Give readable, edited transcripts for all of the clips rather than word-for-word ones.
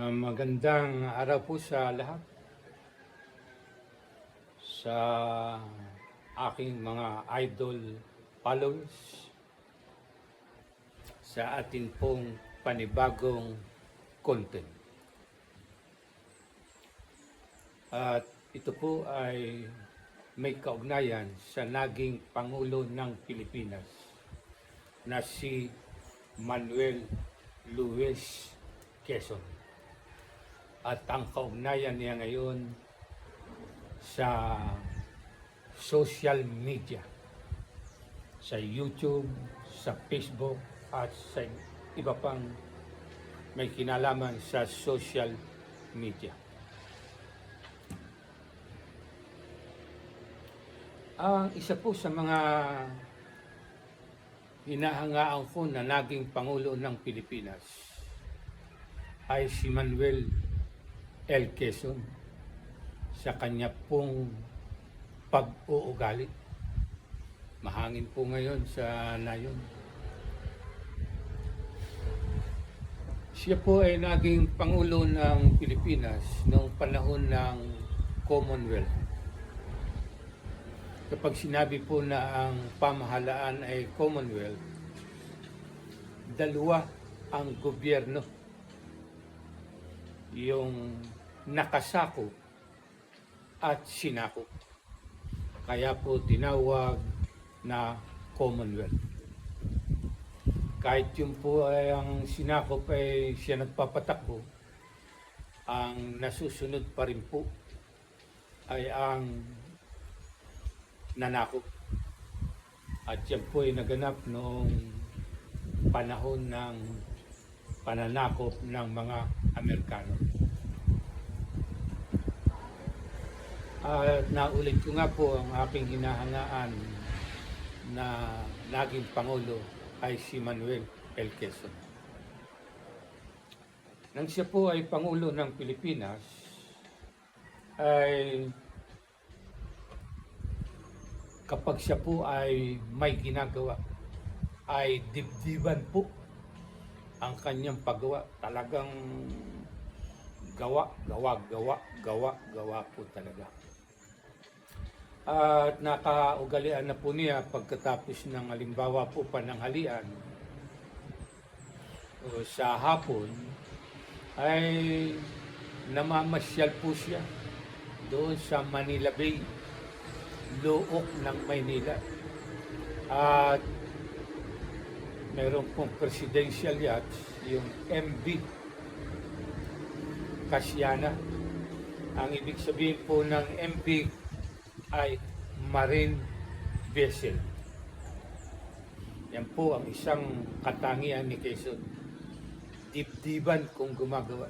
Magandang araw po sa lahat, sa aking mga idol followers, sa atin pong panibagong content. At ito po ay may kaugnayan sa naging Pangulo ng Pilipinas na si Manuel Luis Quezon. At ang kaugnayan niya ngayon sa social media, sa YouTube, sa Facebook, at sa iba pang may kinalaman sa social media. Ang isa po sa mga hinahangaan ko na naging Pangulo ng Pilipinas ay si Manuel L. Quezon sa kanya pong pag-uugali. Mahangin po ngayon sa nayon. Siya po ay naging Pangulo ng Pilipinas noong panahon ng Commonwealth. Kapag sinabi po na ang pamahalaan ay Commonwealth, dalawa ang gobyerno, yung nakasakop at sinakop. Kaya po tinawag na Commonwealth. Kahit yun po ay ang sinakop ay siya nagpapatakbo, ang nasusunod pa rin po ay ang nanakop. At yan po ay naganap noong panahon ng pananakop ng mga Amerikano. At naulit ko nga po ang aking hinahangaan na naging Pangulo ay si Manuel L. Quezon. Nang siya po ay Pangulo ng Pilipinas, ay kapag siya po ay may ginagawa, ay dibdiban po ang kanyang paggawa. Talagang gawa po talaga. At nakaugalian na po niya pagkatapos ng halimbawa po pananghalian o sa hapon ay namamasyal po siya doon sa Manila Bay, Luok ng Maynila. At meron pong presidential yacht, yung MV Kasyana. Ang ibig sabihin po ng MV ay marine vessel. Yan po ang isang katangian ni Quezon. Dibdiban kung gumagawa.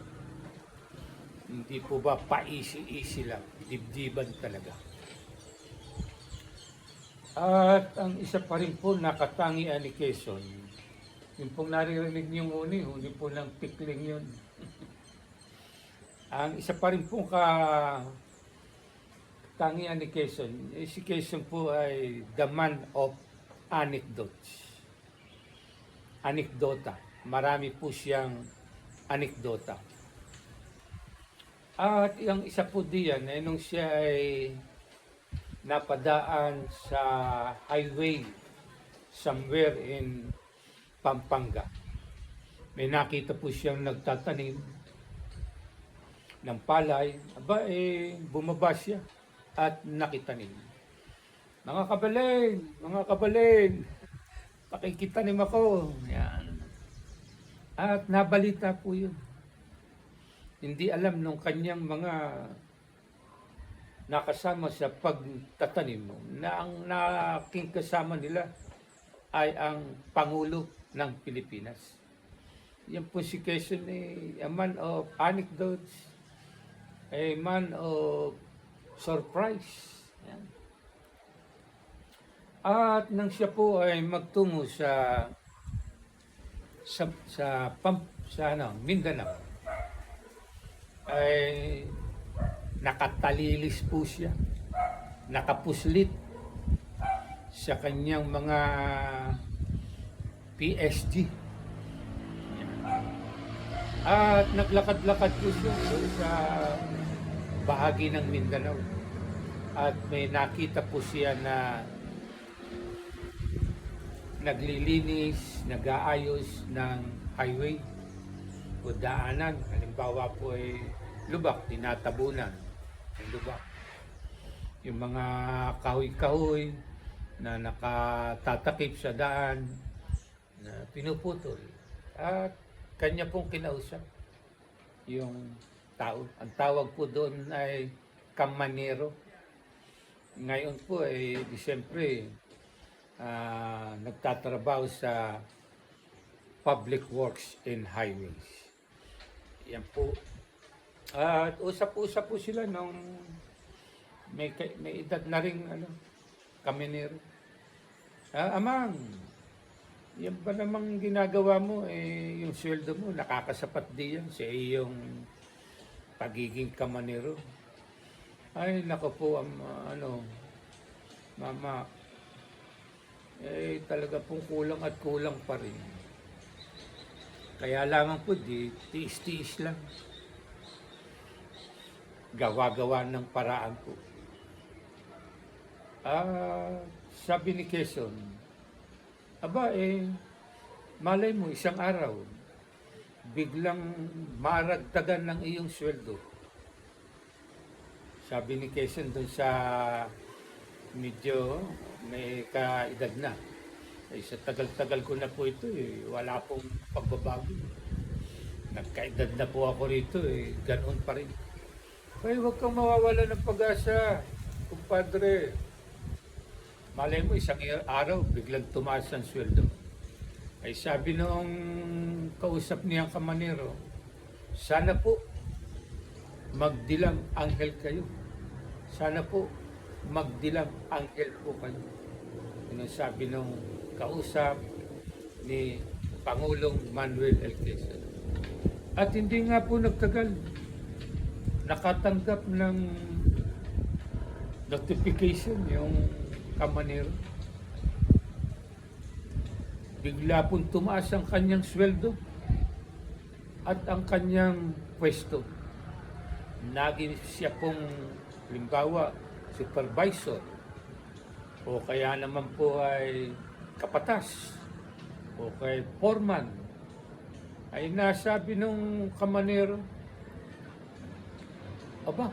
Hindi po ba paisi-isi lang. Dibdiban talaga. At ang isa pa rin po na katangian ni Quezon, yung pong naririnig niyong huni po ng pikling yun. Ang isa pa rin po katangian ni Quezon, si Quezon po ay the man of anecdotes. Anekdota. Marami po siyang anekdota. At yung isa po diyan, nung siya ay napadaan sa highway somewhere in Pampanga, may nakita po siyang nagtatanim ng palay. Aba, bumaba siya at nakitanim. Mga kabaling, pakikitanim ako. Yan. At nabalita po yun. Hindi alam nung kanyang mga nakasama sa pagtatanim na ang naking kasama nila ay ang Pangulo ng Pilipinas. Yan po si Quezon, a man of anecdotes, a man of surprise. Yan. At nang siya po ay magtungo sa Mindanao, ay nakatalilis po siya, nakapuslit sa kanyang mga PSG. At naglakad-lakad po siya doon sa bahagi ng Mindanao. At may nakita po siya na naglilinis, nag-aayos ng highway o daanan. Halimbawa po ay lubak, tinatabunan ng lubak. Yung mga kahoy-kahoy na nakatatakip sa daan na pinuputol. At kanya pong kinausap yung tao. Ang tawag po doon ay kamanero. Ngayon po ay siyempre nagtatrabaho sa Public Works and Highways. Yan po. At usap-usap po sila nung may edad na rin kaminero. Amang, yan ba namang ginagawa mo, yung sweldo mo, nakakasapat di yan sa iyong pagiging kamanero. Ay, nako po, mama, talaga pong kulang at kulang pa rin. Kaya lamang po, tiis-tiis lang. Gawa-gawa ng paraan po. Sabi ni Quezon, aba malay mo isang araw, biglang maragdagan ng iyong sweldo. Sabi ni Quezon doon sa medyo may kaedad na. Sa tagal-tagal ko na po ito, wala pong pagbabago. Nagkaedad na po ako rito, ganoon pa rin. Kaya huwag kang mawawala ng pag-asa, kumpadre. Malay mo, isang araw, biglang tumaas ang sweldo. Ay sabi nung kausap niyang kamanero, sana po magdilang anghel kayo. Sana po magdilang anghel po kayo. Yun ang sabi nung kausap ni Pangulong Manuel L. Quezon. At hindi nga po nagtagal, nakatanggap ng notification yung kamanero. Bigla pong tumaas ang kanyang sweldo at ang kanyang pwesto. Naging siya pong halimbawa supervisor o kaya naman po ay kapatas o kay foreman. Ay nasabi nung kamanero, aba,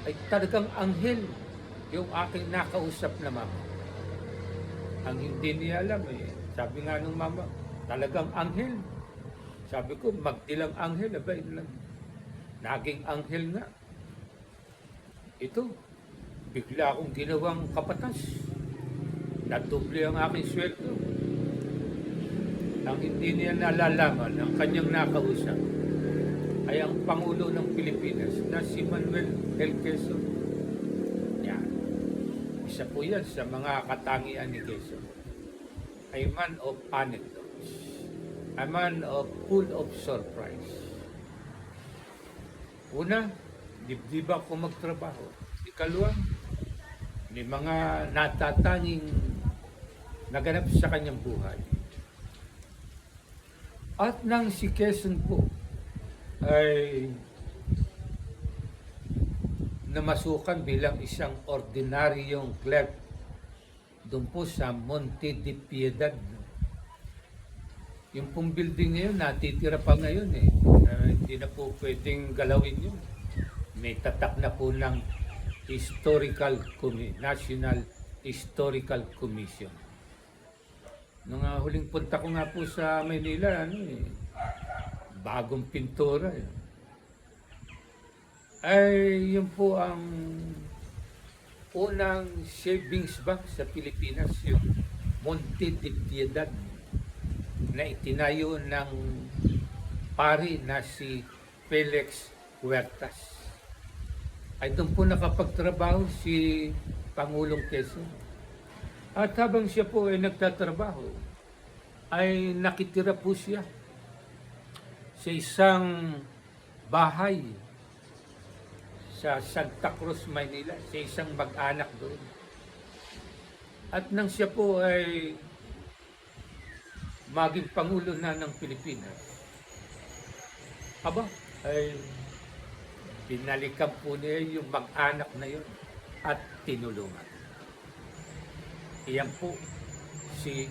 ay talagang anghel yung aking nakausap na mama. Ang hindi niya alam sabi nga nung mama, talagang anghel. Sabi ko, magdilang anghel, abay lang. Naging anghel nga. Ito, bigla akong ginawang kapatas. Nadoble ang aking sweldo. Ang hindi niya nalalaman, ang kanyang nakausap, ay ang Pangulo ng Pilipinas na si Manuel L. Quezon. Yan. Isa po yan sa mga katangian ni Quezon. A man of anecdotes. A man of full of surprise. Una, dibdiba ko magtrabaho. Ikalawa, may mga natatanging naganap sa kanyang buhay. At nang si Quezon po ay namasukan bilang isang ordinaryong clerk doon po sa Monte de Piedad. Yung pong building ngayon, natitira pa ngayon hindi na po pwedeng galawin yun. May tatak na po ng National Historical Commission. Nung huling punta ko nga po sa Maynila, bagong pintura. Ay, yun po ang unang savings bank sa Pilipinas, yung Monte de Piedad, na itinayo ng pari na si Felix Huertas. Ay doon po nakapagtrabaho si Pangulong Quezon. At habang siya po ay nagtatrabaho, ay nakitira po siya sa isang bahay sa Santa Cruz, Maynila, sa isang mag-anak doon. At nang siya po ay maging Pangulo na ng Pilipinas, Aba, ay binalikan po niya yung mag-anak na yun at tinulungan. Iyan po si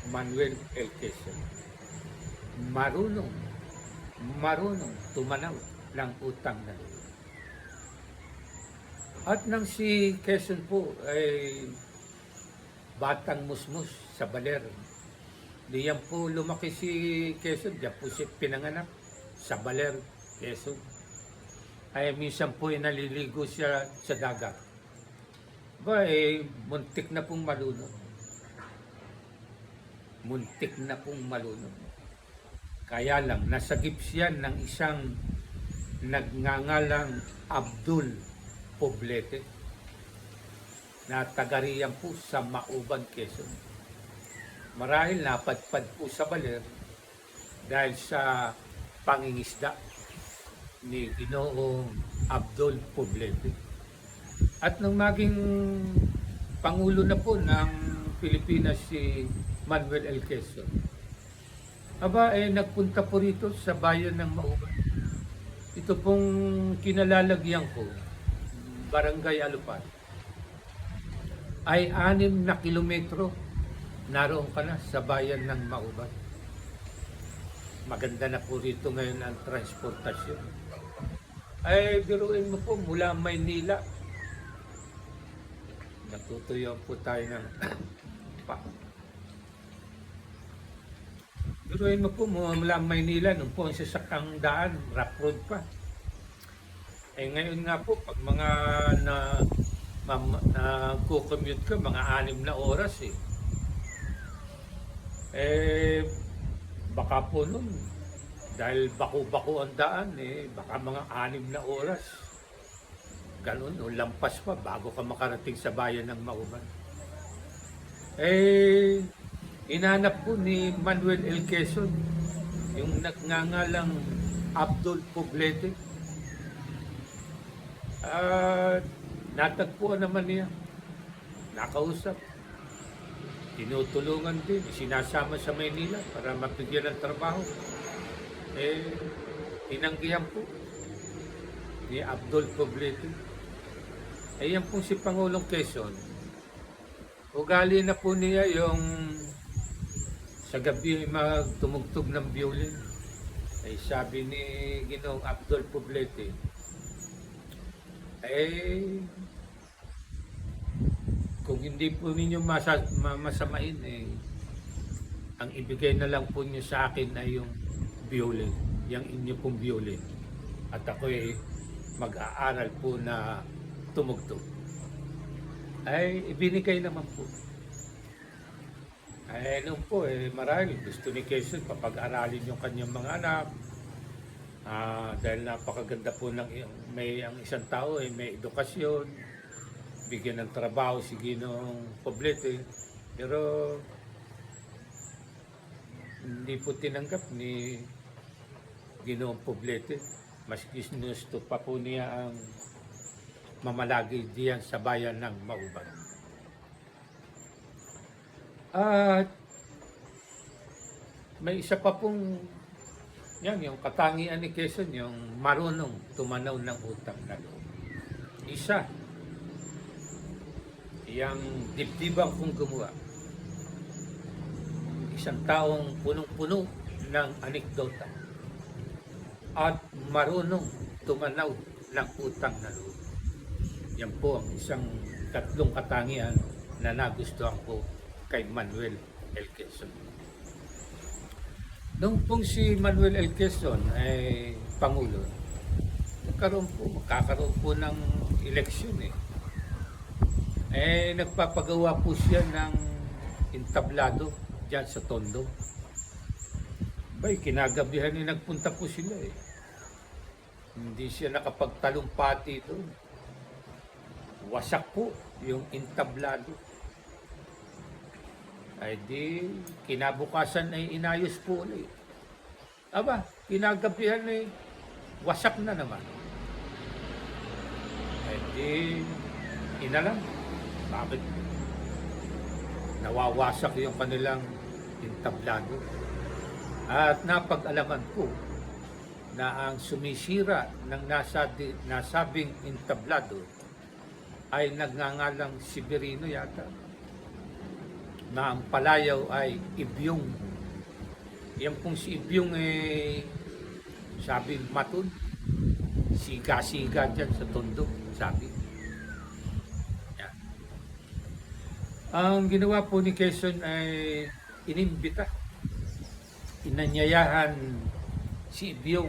Manuel L. Quezon. Marunong, marunong tumanaw ng utang na loob. At nang si Quezon po ay batang musmus sa baler, diyan po lumaki si Quezon, diyan po siya pinanganak sa baler, Quezon. Ay minsan po ay naliligo siya sa dagat. Ba muntik na pong malunod. Muntik na pong malunod. Kaya lang, nasagip siya ng isang nagngangalang Abdul Poblete na taga-riyan po sa Mauban, Quezon. Marahil napadpad po sa baler dahil sa pangingisda ni Ginoong Abdul Poblete. At nung maging Pangulo na po ng Pilipinas si Manuel L. Quezon, nagpunta po rito sa bayan ng Mauban. Ito pong kinalalagyan ko, Barangay Alupan, ay 6 na kilometro naroon ka na sa bayan ng Mauban. Maganda na po rito ngayon ang transportasyon. Ay biruin mo po, mula Maynila, natutuyo po tayo ng biruin mo po, mula Maynila, nung po ang sasakang daan, rough road pa. Ngayon nga po, pag mga nag-commute ka, mga 6 na oras baka po nun, dahil bako-bako ang daan, baka mga 6 na oras. Ganun, o lampas pa bago ka makarating sa bayan ng Mauban. Inanap po ni Manuel L. Quezon yung nagngangalang Abdul Poblete. Natagpuan naman niya, nakausap, tinutulungan din, sinasama sa Maynila para mabigyan ng trabaho. Tinanggihan po ni Abdul Poblete. Yan po si Pangulong Quezon. Ugali na po niya yung sa gabi magtumugtog ng violin. Sabi ni Ginoong Abdul Poblete, kung hindi po ninyo masamain, ang ibigay na lang po niyo sa akin ay yung violin, yung inyo pong violin. At ako mag-aaral po na tumugtog. Ibinigay naman po. Noon po, marahil gusto ni Quezon papag-aralin yung kanyang mga anak. Dahil napakaganda po ng ang isang tao may edukasyon, bigyan ng trabaho si Ginoong Poblete, pero hindi po tinanggap ni Ginoong Poblete. Mas ginusto pa po niya ang mamalagi diyan sa bayan ng Mauban. At may isa pa pong yung katangian ni Quezon, yung marunong tumanaw ng utang na loob. Isa, yung dibdibang kong gumawa. Isang taong punong-puno ng anekdota at marunong tumanaw ng utang na loob. Yan po ang isang tatlong katangian na nagustuhan ko kay Manuel L. Quezon. Nung pong si Manuel L. Quezon ay Pangulo, magkakaroon po ng eleksyon nagpapagawa po siya ng entablado dyan sa Tondo. Kinagabihan nagpunta po sila Hindi siya nakapagtalumpati doon. Wasak po yung entablado. Kinabukasan ay inayos po ulit. Kinagabihan wasak na naman. Inalam, bakit nawawasak yung kanilang entablado? At napag-alaman ko na ang sumisira ng nasabing entablado ay nagngangalang Severino yata, na ang palayaw ay Ibyong. Yan pong si Ibyong sabi matun, siga-siga dyan sa tondo, sabi. Yan. Ang ginawa po ni Quezon ay inimbita, inanyayahan si Ibyong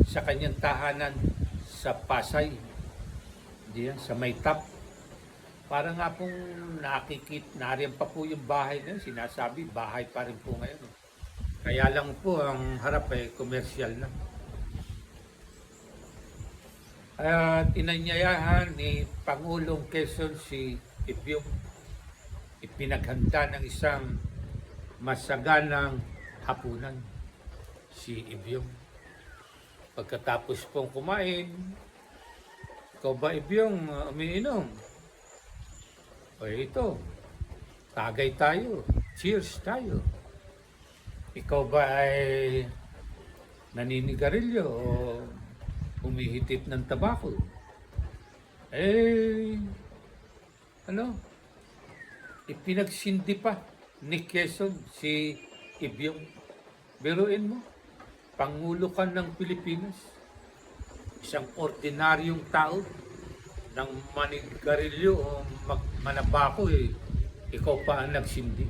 sa kanyang tahanan sa Pasay, diyan sa Maytap. Para nga pong nariyan pa po yung bahay na yun, sinasabi bahay pa rin po ngayon. Kaya lang po ang harap ay komersyal na. At inanyayahan ni Pangulong Quezon si Ibyong, ipinaghanda ng isang masaganang hapunan si Ibyong. Pagkatapos pong kumain, ikaw ba Ibyong umiinom? O ito, tagay tayo, cheers tayo. Ikaw ba ay naninigarilyo o humihitip ng tabako? Ipinagsindi pa ni Quezon si Ibyong. Biruin mo, Pangulo ka ng Pilipinas, isang ordinaryong tao, ng manigarilyo o manabako, ikaw pa ang nagsindi.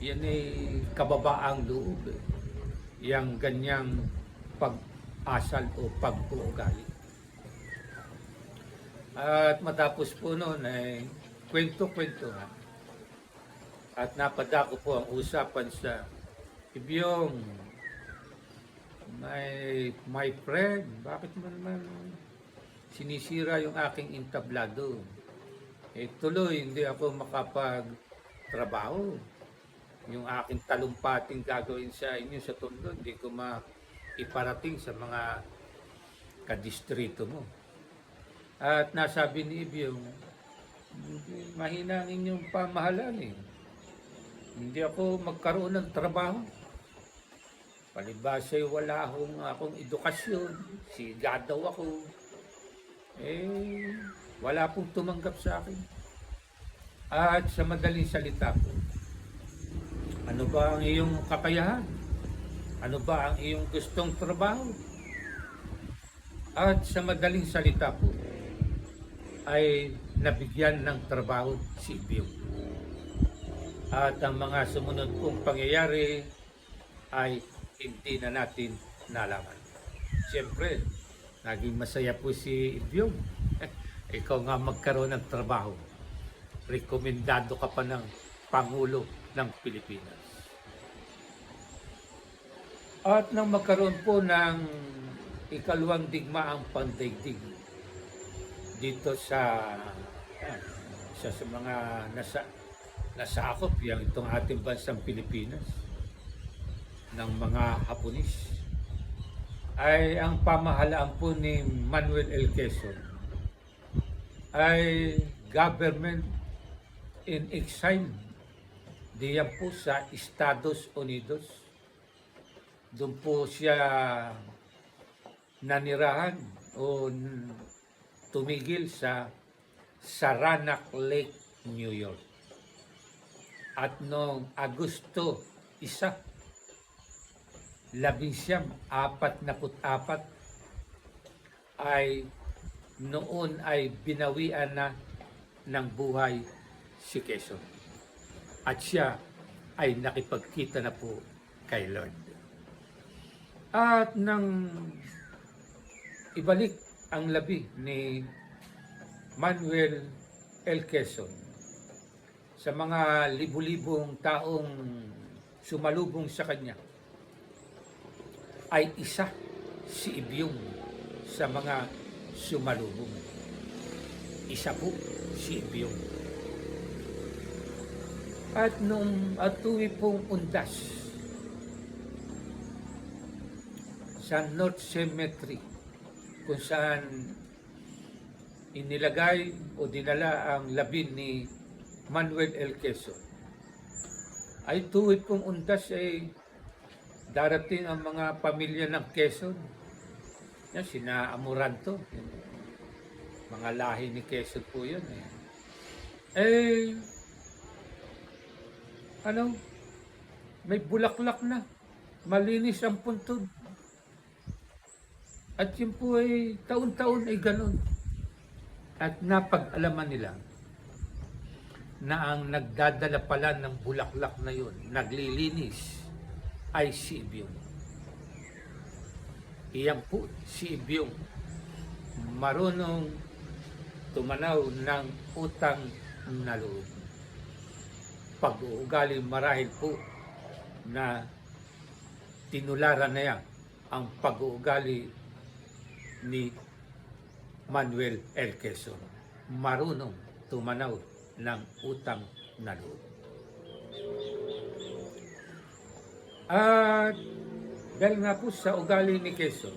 Yan ay kababaang loob. Yang ganyang pag-asal o pag-uugali. At matapos po noon ay kwento-kwento nga. At napadako po ang usapan sa Ibyong, my friend, bakit mo naman sinisira yung aking entablado? Tuloy, hindi ako makapagtrabaho. Yung aking talumpating gagawin sa inyo sa Tondo, hindi ko maiparating sa mga kadistrito mo. At nasabi ni Ibyong, mahina ang inyong pamahalaan . Hindi ako magkaroon ng trabaho. Palibasa'y wala akong edukasyon, siga daw ako. Wala pong tumanggap sa akin. At sa madaling salita po, ano ba ang iyong kakayahan? Ano ba ang iyong gustong trabaho? At sa madaling salita po, ay nabigyan ng trabaho si Ibyong. At ang mga sumunod pong pangyayari ay hindi na natin nalaman. Siyempre, naging masaya po si Ibyong. Ikaw nga magkaroon ng trabaho. Rekomendado ka pa ng Pangulo ng Pilipinas. At nang magkaroon po ng ikalawang digmaang pandaigdig dito sa mga nasakop itong ating bansang Pilipinas ng mga Haponis, ay ang pamahalaan po ni Manuel L. Quezon ay government in exile diyan po sa Estados Unidos. Doon po siya nanirahan o tumigil sa Saranac Lake, New York. At noong Agosto 1944 ay noon ay binawian na ng buhay si Quezon. At siya ay nakipagkita na po kay Lord. At nang ibalik ang labi ni Manuel L. Quezon sa mga libu-libong taong sumalubong sa kanya, ay isa si Ibyong sa mga sumalubong. Isa po si Ibyong. At nung atuwi pong undas sa North Cemetery, kung saan inilagay o dinala ang labi ni Manuel L. Quezon, ay tuwid pong undas ay darating ang mga pamilya ng Quezon. Yan, sina Amoranto. Mga lahi ni Quezon po yun. Eh, ano, may bulaklak na. Malinis ang puntod. At yun po ay taon-taon ay ganun. At napag-alaman nila na ang nagdadala pala ng bulaklak na yun, naglilinis, ay si Ibyong. Iyan po si Ibyong, marunong tumanaw ng utang na loob. Pag-uugali marahil po na tinularan na yan ang pag-uugali ni Manuel L. Quezon. Marunong tumanaw ng utang na loob. At dahil nga po sa ugali ni Quezon,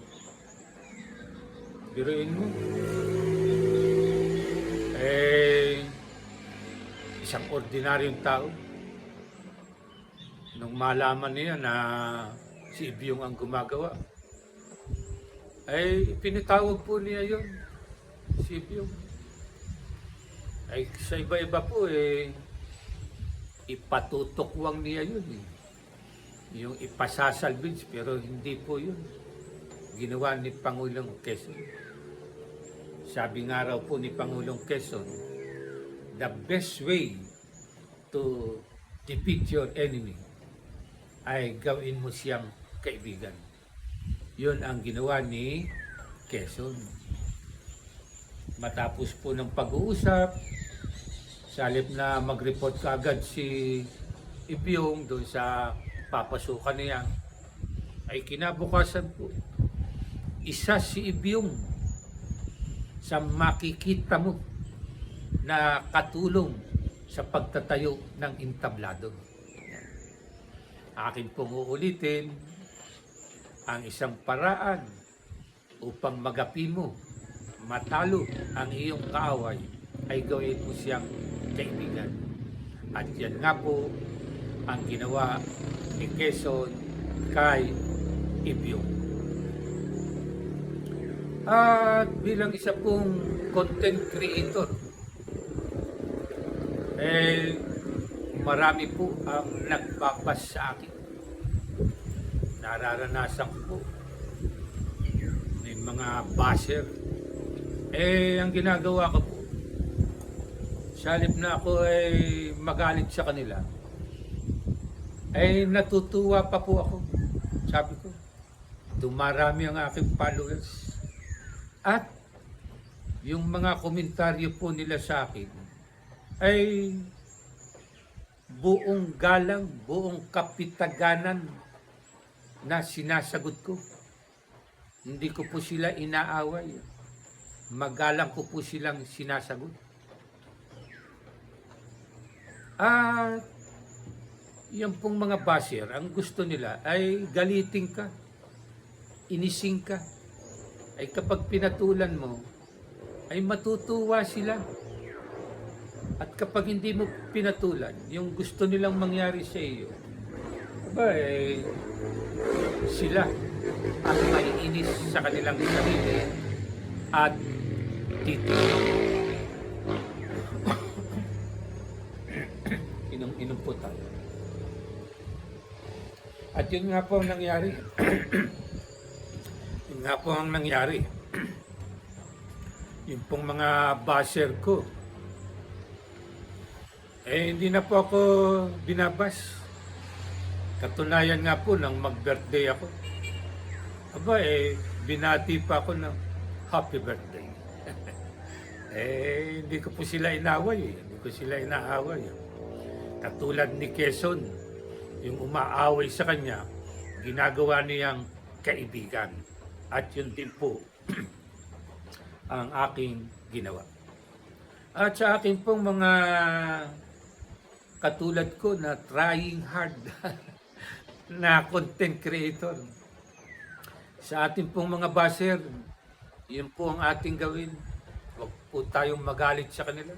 biruin mo, isang ordinaryong tao, nung malaman niya na si Ibyong ang gumagawa, ay pinatawag po niya yun, si Ibyong. Ay sa iba-iba po ipatutukwang niya yun yung ipasasalvage, pero hindi po yun ginawa ni Pangulong Quezon. Sabi nga raw po ni Pangulong Quezon, the best way to defeat your enemy ay gawin mo siyang kaibigan. Yun ang ginawa ni Quezon. Matapos po ng pag-uusap, sa halip na mag-report kaagad si Ibyong doon sa papasukan niya, ay kinabukasan po, isa si Ibyong sa makikita mo na katulong sa pagtatayo ng entablado. Akin pong uulitin, ang isang paraan upang magapi mo, matalo ang iyong kaaway, ay gawin mo siyang kaibigan. At yan nga po ang ginawa ni Quezon kay Ibyong. At bilang isa pong content creator, marami po ang nagbabas sa akin. Nararanasan ko po may mga basher. Ang ginagawa ko po, sa halip na ako ay magalit sa kanila, ay natutuwa pa po ako. Sabi ko, dumarami ang aking followers. At yung mga komentaryo po nila sa akin ay buong galang, buong kapitaganan na sinasagot ko. Hindi ko po sila inaaway. Magalang ko po silang sinasagot. At yung pong mga basher, ang gusto nila ay galitin ka, inising ka. Ay kapag pinatulan mo, ay matutuwa sila. At kapag hindi mo pinatulan, yung gusto nilang mangyari sa iyo, sila ang maiinis sa kanilang sarili at titignan. Inom po tayo. At yun nga po ang nangyari. Yun nga po ang nangyari. Yung pong mga basher ko, hindi na po ako binabas. Katunayan nga po nang mag-birthday ako. Binati pa ako ng happy birthday. Hindi ko po sila inaway. Hindi ko sila inaaway. Katulad ni Quezon, yung umaaway sa kanya, ginagawa niyang kaibigan. At yun din po ang aking ginawa. At sa akin pong mga katulad ko na trying hard na content creator, sa ating pong mga basher, yun po ang ating gawin. Huwag po tayong magalit sa kanila.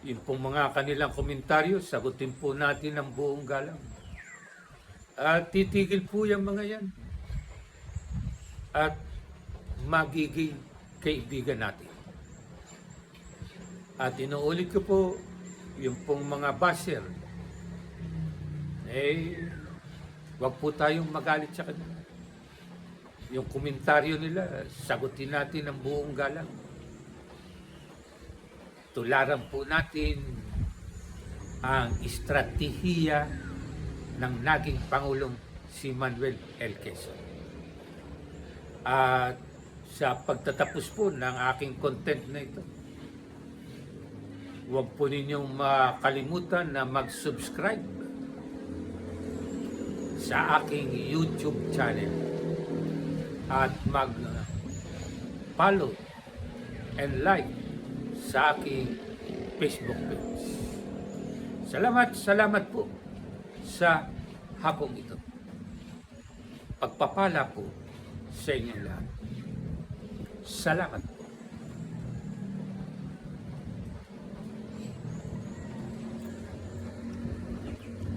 Yun pong mga kanilang komentaryo, sagutin po natin ng buong galang. At titigil po yung mga yan. At magiging kaibigan natin. At inuulit ko po, yung pong mga basher, wag po tayong magalit sa kanila. Yung komentaryo nila, sagutin natin ng buong galang. Tularan po natin ang estratehiya ng naging Pangulong si Manuel L. Quezon. At sa pagtatapos po ng aking content na ito, huwag po ninyong makalimutan na mag-subscribe sa aking YouTube channel at mag-follow and like sa aking Facebook page. Salamat po sa hapong ito. Pagpapala po sa inyong lahat. Salamat.